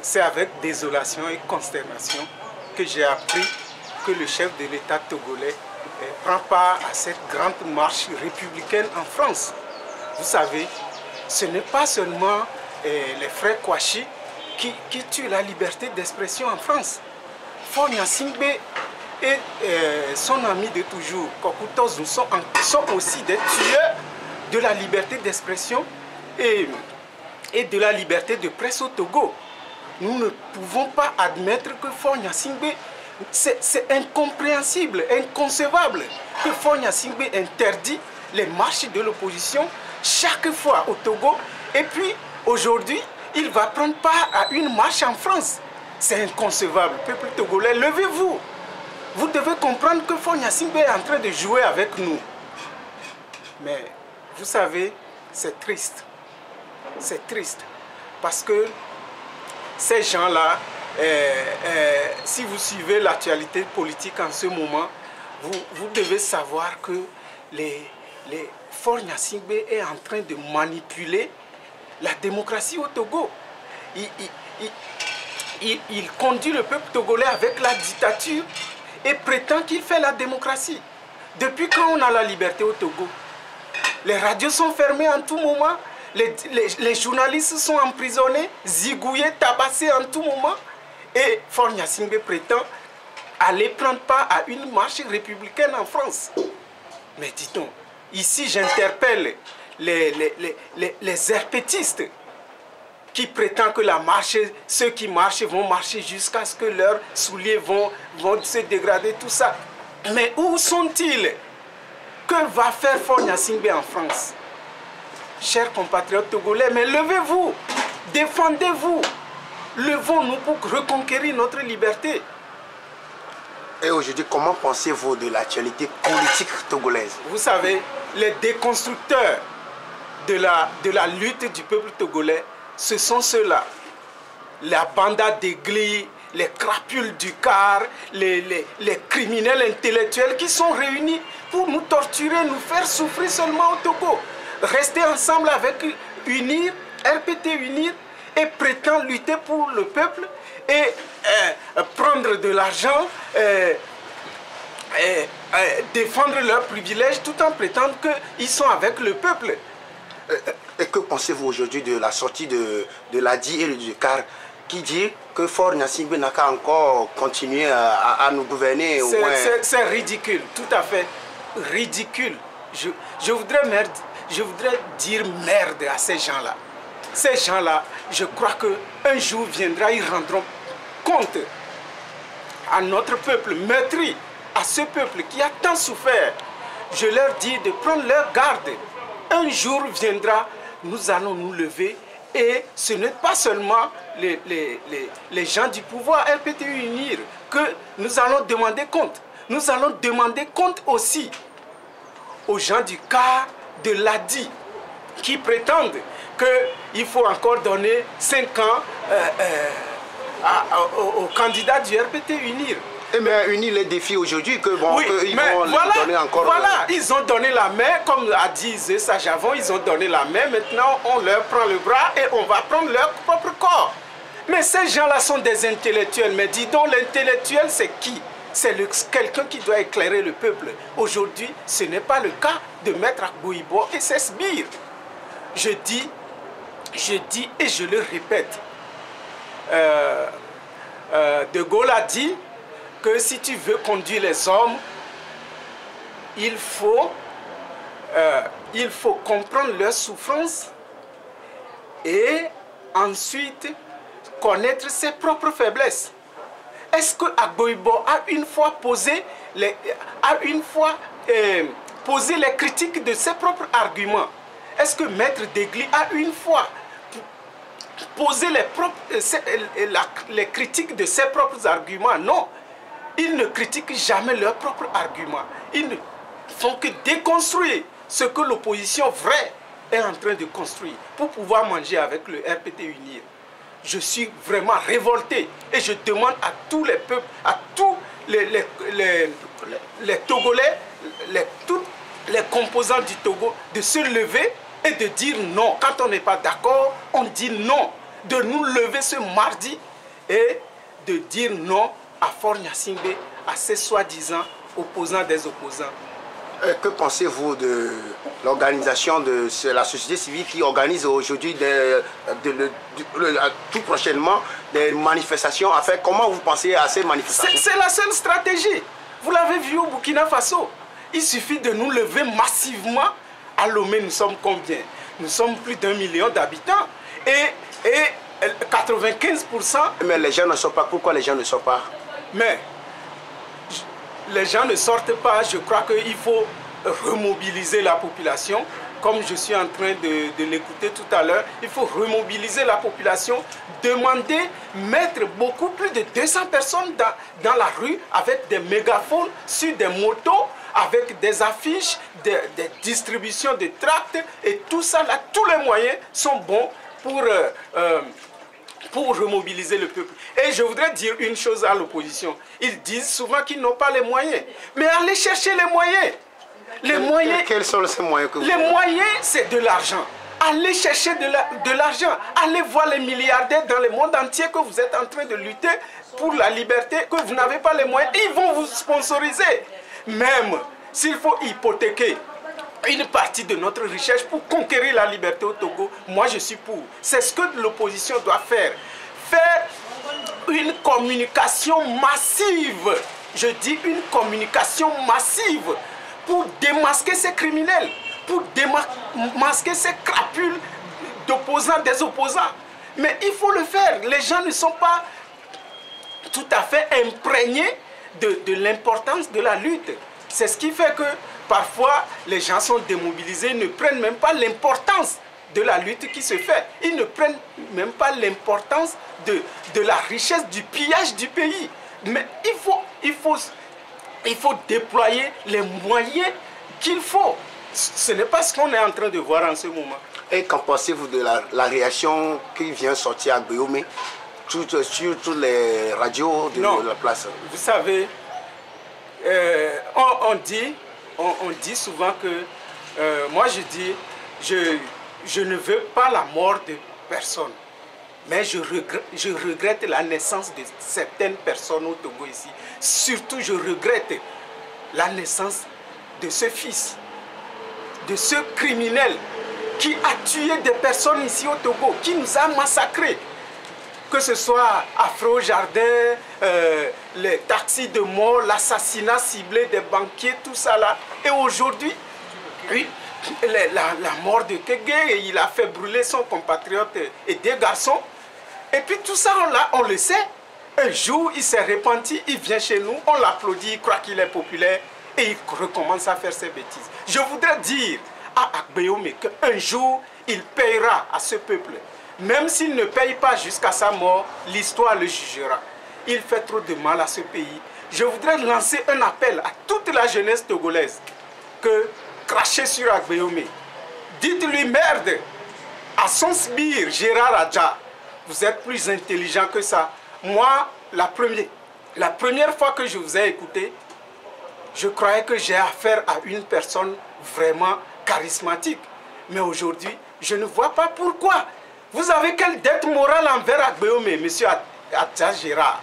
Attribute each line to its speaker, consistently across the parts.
Speaker 1: c'est avec désolation et consternation que j'ai appris que le chef de l'État togolais prend part à cette grande marche républicaine en France. Vous savez, ce n'est pas seulement les frères Kouachi qui tuent la liberté d'expression en France. Faure Gnassingbé et son ami de toujours, Kokou Tozou, sont aussi des tueurs de la liberté d'expression et de la liberté de presse au Togo. Nous ne pouvons pas admettre que Faure Gnassingbé, c'est incompréhensible, inconcevable que Faure Gnassingbé interdit les marches de l'opposition chaque fois au Togo et puis aujourd'hui il va prendre part à une marche en France. C'est inconcevable. Peuple togolais, levez-vous. Vous devez comprendre que Faure Gnassingbé est en train de jouer avec nous. Mais vous savez, c'est triste. C'est triste. Parce que ces gens-là, si vous suivez l'actualité politique en ce moment, vous devez savoir que Faure Gnassingbé est en train de manipuler la démocratie au Togo. Il conduit le peuple togolais avec la dictature et prétend qu'il fait la démocratie. Depuis quand on a la liberté au Togo? Les radios sont fermées en tout moment, les journalistes sont emprisonnés, zigouillés, tabassés en tout moment. Et Faure Gnassingbé prétend aller prendre part à une marche républicaine en France. Mais dit-on, ici j'interpelle les herpétistes qui prétendent que la marche, ceux qui marchent vont marcher jusqu'à ce que leurs souliers vont se dégrader, tout ça. Mais où sont-ils? Que va faire Faure Gnassingbé en France? Chers compatriotes togolais, mais levez-vous, défendez-vous, levons-nous pour reconquérir notre liberté.
Speaker 2: Et aujourd'hui, comment pensez-vous de l'actualité politique togolaise?
Speaker 1: Vous savez, les déconstructeurs de la lutte du peuple togolais, ce sont ceux-là. La banda d'Egli, les crapules du car, les criminels intellectuels qui sont réunis pour nous torturer, nous faire souffrir seulement au Togo. Rester ensemble avec UNIR, RPT UNIR, et prétend lutter pour le peuple et prendre de l'argent, défendre leurs privilèges tout en prétendant qu'ils sont avec le peuple.
Speaker 2: Et que pensez-vous aujourd'hui de la sortie de l'ADI et du CAR qui dit que Faure Gnassingbé n'a qu'à encore continuer à nous gouverner?
Speaker 1: C'est ridicule, tout à fait ridicule. Je voudrais dire merde à ces gens-là. Ces gens-là, je crois qu'un jour viendra, ils rendront compte à notre peuple, meurtri, à ce peuple qui a tant souffert. Je leur dis de prendre leur garde. Un jour viendra, nous allons nous lever et ce n'est pas seulement les gens du pouvoir RPT UNIR que nous allons demander compte. Nous allons demander compte aussi aux gens du CAR, de l'ADI, qui prétendent qu'il faut encore donner 5 ans aux candidats du RPT UNIR.
Speaker 2: Mais UNIR les défie aujourd'hui que bon,
Speaker 1: oui,
Speaker 2: ils vont leur donner encore...
Speaker 1: Voilà, ils ont donné la main, comme a dit Sajavon, ils ont donné la main, maintenant on leur prend le bras et on va prendre leur propre corps. Mais ces gens-là sont des intellectuels, mais dis donc, l'intellectuel c'est qui? C'est quelqu'un qui doit éclairer le peuple. Aujourd'hui, ce n'est pas le cas de Maître Gbouibo et ses sbires. Je dis et je le répète, De Gaulle a dit que si tu veux conduire les hommes, il faut comprendre leurs souffrances et ensuite connaître ses propres faiblesses. Est-ce que Gbouibo a une fois posé les critiques de ses propres arguments? Est-ce que Maître Degli a une fois posé les critiques de ses propres arguments? Non. Ils ne critiquent jamais leurs propres arguments. Ils ne font que déconstruire ce que l'opposition vraie est en train de construire pour pouvoir manger avec le RPT UNIR. Je suis vraiment révolté et je demande à tous les peuples, à tous les Togolais, tous les composants du Togo de se lever et de dire non. Quand on n'est pas d'accord, on dit non. De nous lever ce mardi et de dire non à Faure Gnassingbé, à ces soi-disant opposants des opposants.
Speaker 2: Que pensez-vous de l'organisation de la société civile qui organise aujourd'hui tout prochainement des manifestations? Enfin, comment vous pensez à ces manifestations?
Speaker 1: C'est la seule stratégie. Vous l'avez vu au Burkina Faso. Il suffit de nous lever massivement. À Lomé, nous sommes combien? Nous sommes plus d'1 million d'habitants. Et 95%...
Speaker 2: Mais les gens ne sortent pas. Pourquoi les gens ne sortent pas?
Speaker 1: Mais les gens ne sortent pas. Je crois qu'il faut remobiliser la population. Comme je suis en train de l'écouter tout à l'heure, il faut remobiliser la population, demander, mettre beaucoup plus de 200 personnes dans la rue avec des mégaphones sur des motos, avec des affiches, des distributions de tracts et tout ça là, tous les moyens sont bons pour remobiliser le peuple. Et je voudrais dire une chose à l'opposition. Ils disent souvent qu'ils n'ont pas les moyens. Mais allez chercher les moyens. Les moyens.
Speaker 2: Quels sont ces moyens que vous
Speaker 1: Les moyens, c'est de l'argent. Allez chercher de l'argent. Allez voir les milliardaires dans le monde entier que vous êtes en train de lutter pour la liberté, que vous n'avez pas les moyens. Ils vont vous sponsoriser. Même s'il faut hypothéquer une partie de notre richesse pour conquérir la liberté au Togo, moi je suis pour. C'est ce que l'opposition doit faire. Faire une communication massive. Je dis une communication massive pour démasquer ces criminels, pour démasquer ces crapules d'opposants, des opposants. Mais il faut le faire. Les gens ne sont pas tout à fait imprégnés de l'importance de la lutte. C'est ce qui fait que parfois les gens sont démobilisés, ils ne prennent même pas l'importance de la lutte qui se fait. Ils ne prennent même pas l'importance de la richesse, du pillage du pays. Mais il faut déployer les moyens qu'il faut. Ce n'est pas ce qu'on est en train de voir en ce moment.
Speaker 2: Et qu'en pensez-vous de la réaction qui vient sortir à Guillaume sur toutes les radios de la place?
Speaker 1: Vous savez, on dit souvent que, moi je dis, je ne veux pas la mort de personne. Mais je regrette la naissance de certaines personnes au Togo ici. Surtout, je regrette la naissance de ce fils, de ce criminel qui a tué des personnes ici au Togo, qui nous a massacrés. Que ce soit Afro Jardin, les taxis de mort, l'assassinat ciblé des banquiers, tout ça là. Et aujourd'hui, oui, la mort de Kege, il a fait brûler son compatriote et des garçons. Et puis tout ça, on le sait. Un jour, il s'est repenti, il vient chez nous, on l'applaudit, il croit qu'il est populaire et il recommence à faire ses bêtises. Je voudrais dire à Agbeome qu'un jour, il payera à ce peuple. Même s'il ne paye pas jusqu'à sa mort, l'histoire le jugera. Il fait trop de mal à ce pays. Je voudrais lancer un appel à toute la jeunesse togolaise que crachez sur Agbeome. Dites-lui merde à son sbire Gérard Adja. Vous êtes plus intelligent que ça. Moi, la première fois que je vous ai écouté, je croyais que j'ai affaire à une personne vraiment charismatique. Mais aujourd'hui, je ne vois pas pourquoi. Vous avez quelle dette morale envers Agbeome, monsieur Adja Gérard?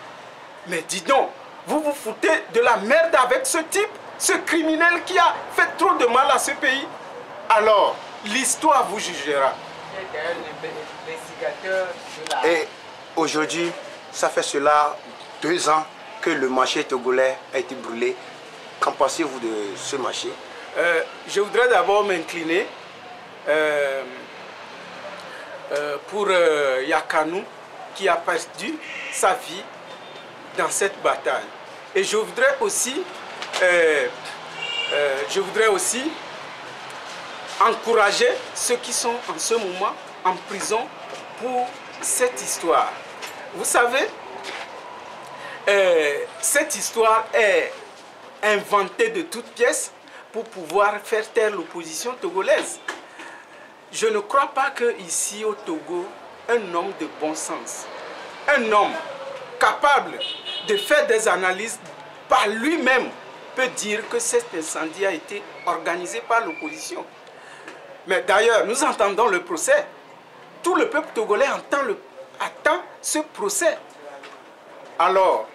Speaker 1: Mais dis donc, vous vous foutez de la merde avec ce type, ce criminel qui a fait trop de mal à ce pays. Alors, l'histoire vous jugera.
Speaker 2: Et aujourd'hui, ça fait cela 2 ans que le marché togolais a été brûlé. Qu'en pensez-vous de ce marché?
Speaker 1: Je voudrais d'abord m'incliner pour Yakanou qui a perdu sa vie dans cette bataille. Et je voudrais aussi encourager ceux qui sont en ce moment en prison pour cette histoire. Vous savez, cette histoire est inventée de toutes pièces pour pouvoir faire taire l'opposition togolaise. Je ne crois pas qu'ici au Togo, un homme de bon sens, un homme capable de faire des analyses par lui-même peut dire que cet incendie a été organisé par l'opposition. Mais d'ailleurs, nous entendons le procès. Tout le peuple togolais attend ce procès. Alors,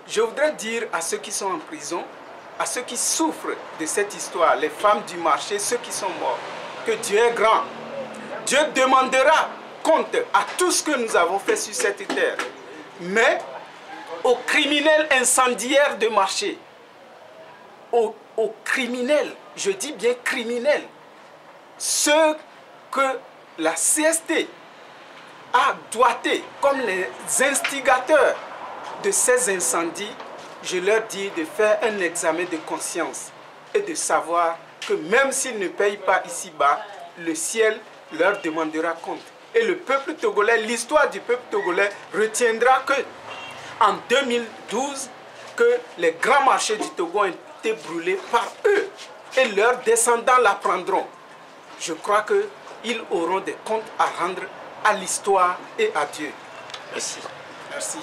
Speaker 1: je voudrais dire à ceux qui sont en prison, à ceux qui souffrent de cette histoire, les femmes du marché, ceux qui sont morts, que Dieu est grand. Dieu demandera compte à tout ce que nous avons fait sur cette terre. Mais aux criminels incendiaires de marché, aux criminels, je dis bien criminels, ceux que la CST a doigtés comme les instigateurs de ces incendies, je leur dis de faire un examen de conscience et de savoir que même s'ils ne payent pas ici-bas, le ciel leur demandera compte. Et le peuple togolais, l'histoire du peuple togolais retiendra que en 2012, que les grands marchés du Togo ont été brûlés par eux et leurs descendants l'apprendront. Je crois qu'ils auront des comptes à rendre à l'histoire et à Dieu.
Speaker 2: Merci.
Speaker 1: Merci.